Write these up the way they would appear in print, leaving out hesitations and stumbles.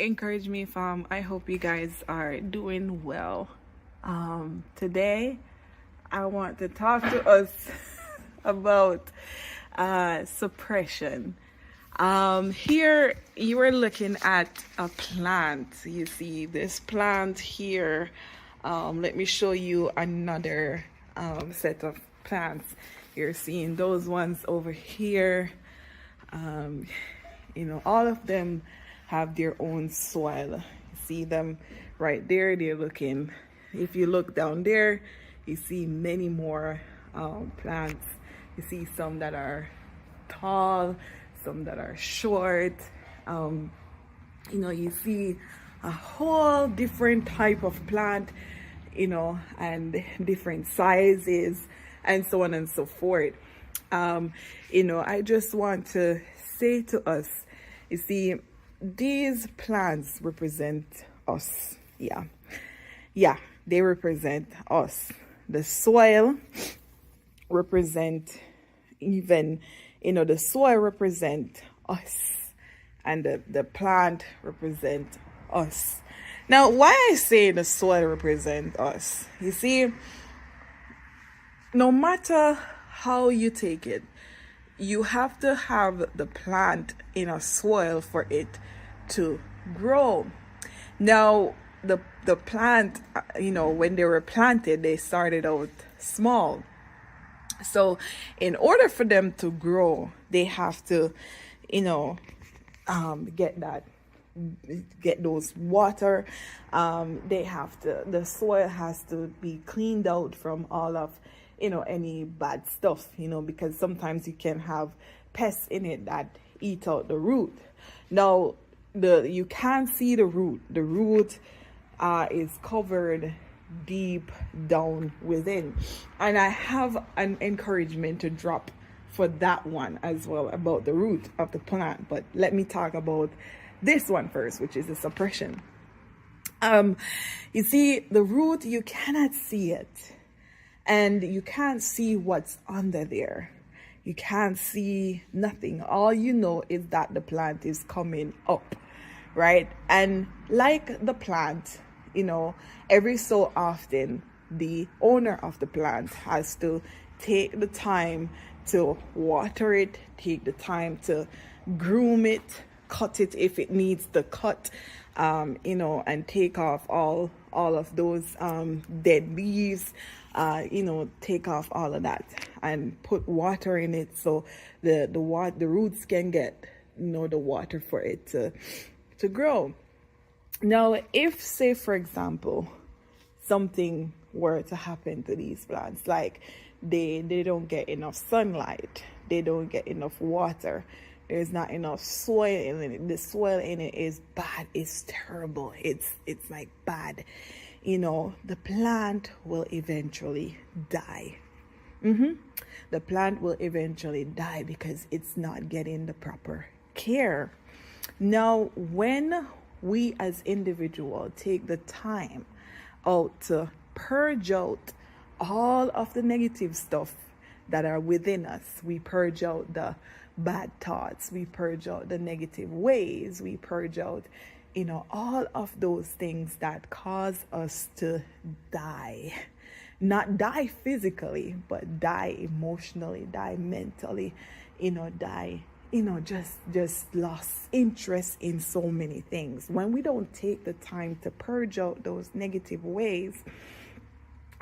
Encourage Me fam. I hope you guys are doing well. Today I want to talk to us about suppression. Here you are looking at a plant. You see this plant here. Let me show you another set of plants. You're seeing those ones over here. All of them have their own soil. You see them right there. They're looking. If you look down there, you see many more plants. You see some that are tall, some that are short. You see a whole different type of plant, and different sizes and so on and so forth. I just want to say to us, you see, these plants represent us. Yeah, they represent us. The soil represent the soil represent us, and the plant represent us. Now, why I say the soil represent us, you see, no matter how you take it, you have to have the plant in a soil for it to grow. Now, the plant, when they were planted, they started out small. So in order for them to grow, they have to, get those water. The soil has to be cleaned out from all of any bad stuff, because sometimes you can have pests in it that eat out the root. Now, you can't see the root. The root is covered deep down within. And I have an encouragement to drop for that one as well, about the root of the plant. But let me talk about this one first, which is the suppression. You see, the root, you cannot see it. And you can't see what's under there. You can't see nothing. All you know is that the plant is coming up, right? And like the plant, every so often, the owner of the plant has to take the time to water it, take the time to groom it, cut it if it needs to cut, and take off all of those dead leaves, take off all of that and put water in it so the roots can get the water for it to grow. Now, if, say for example, something were to happen to these plants, like they don't get enough sunlight, they don't get enough water, there's not enough soil in it, the soil in it is bad, it's terrible, it's like bad, the plant will eventually die. The plant will eventually die because it's not getting the proper care. Now, when we as individuals take the time out to purge out all of the negative stuff that are within us, we purge out the bad thoughts, we purge out the negative ways, we purge out all of those things that cause us to die. Not die physically, but die emotionally, die mentally, die, just lost interest in so many things. When we don't take the time to purge out those negative ways,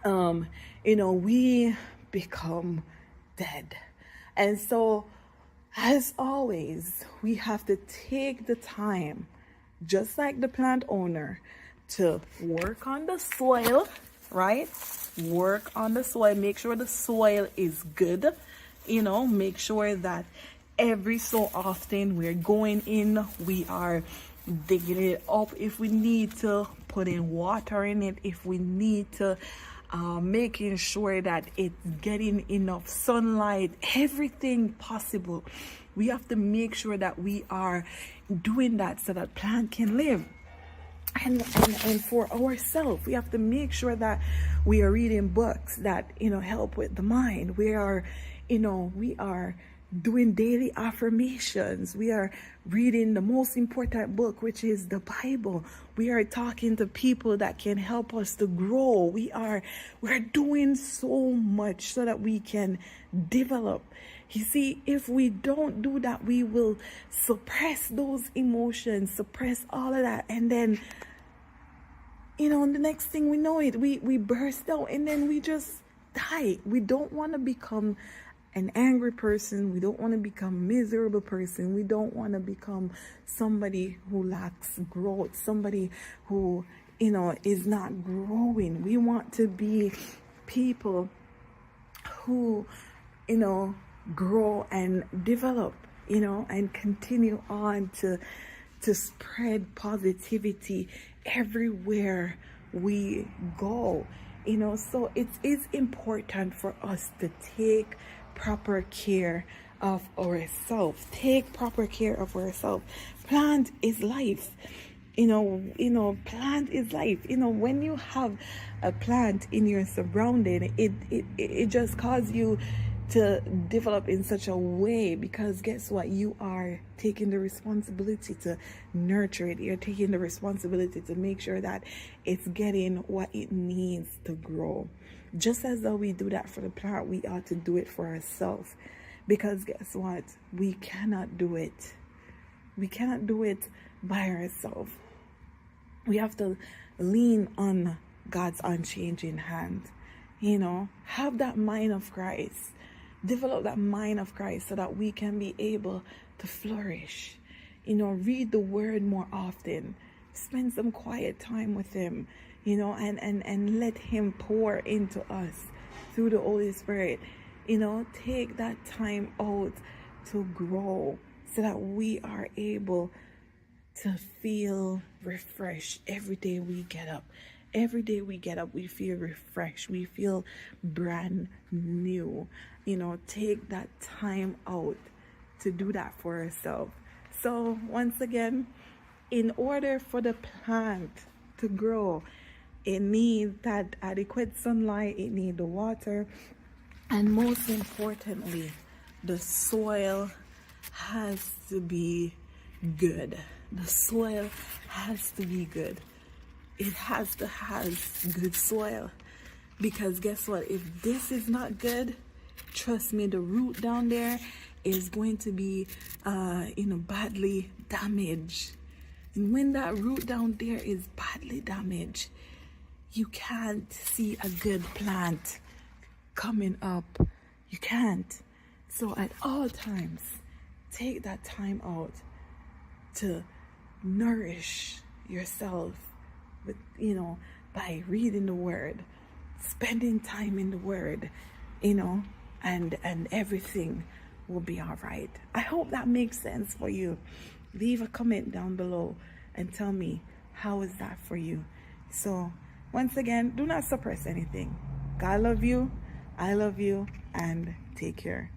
we become dead. And so, as always, we have to take the time, just like the plant owner, to work on the soil, right? Work on the soil, make sure the soil is good, make sure that every so often we're going in, we are digging it up if we need to, putting water in it if we need to, making sure that it's getting enough sunlight, everything possible. We have to make sure that we are doing that so that plant can live. And for ourselves, we have to make sure that we are reading books that help with the mind. We are doing daily affirmations. We are reading the most important book, which is the Bible. We are talking to people that can help us to grow. We're doing so much so that we can develop. You see, if we don't do that, we will suppress those emotions, suppress all of that, and then the next thing we know we burst out, and then we just die. We don't want to become an angry person. We don't want to become a miserable person. We don't want to become somebody who lacks growth, somebody who is not growing. We want to be people who grow and develop, and continue on to spread positivity everywhere we go. So it is important for us to take proper care of ourselves. Take proper care of ourselves. Plant is life. Plant is life. When you have a plant in your surrounding, it just causes you to develop in such a way, because guess what? You are taking the responsibility to nurture it. You're taking the responsibility to make sure that it's getting what it needs to grow. Just as though we do that for the plant, we ought to do it for ourselves. Because guess what? We cannot do it. We cannot do it by ourselves. We have to lean on God's unchanging hand. Have that mind of Christ. Develop that mind of Christ so that we can be able to flourish. Read the word more often. Spend some quiet time with him, and let him pour into us through the Holy Spirit. Take that time out to grow so that we are able to feel refreshed every day we get up. Every day we get up, we feel refreshed. We feel brand new. Take that time out to do that for ourselves. So once again, in order for the plant to grow, it needs that adequate sunlight, it needs the water, and most importantly, the soil has to be good. The soil has to be good. It has to have good soil, because guess what? If this is not good, trust me, the root down there is going to be badly damaged. And when that root down there is badly damaged, you can't see a good plant coming up. You can't. So at all times, take that time out to nourish yourself with, by reading the word, spending time in the word, and everything will be all right. I hope that makes sense for you. Leave a comment down below and tell me, how is that for you? So once again, do not suppress anything. God love you, I love you, and take care.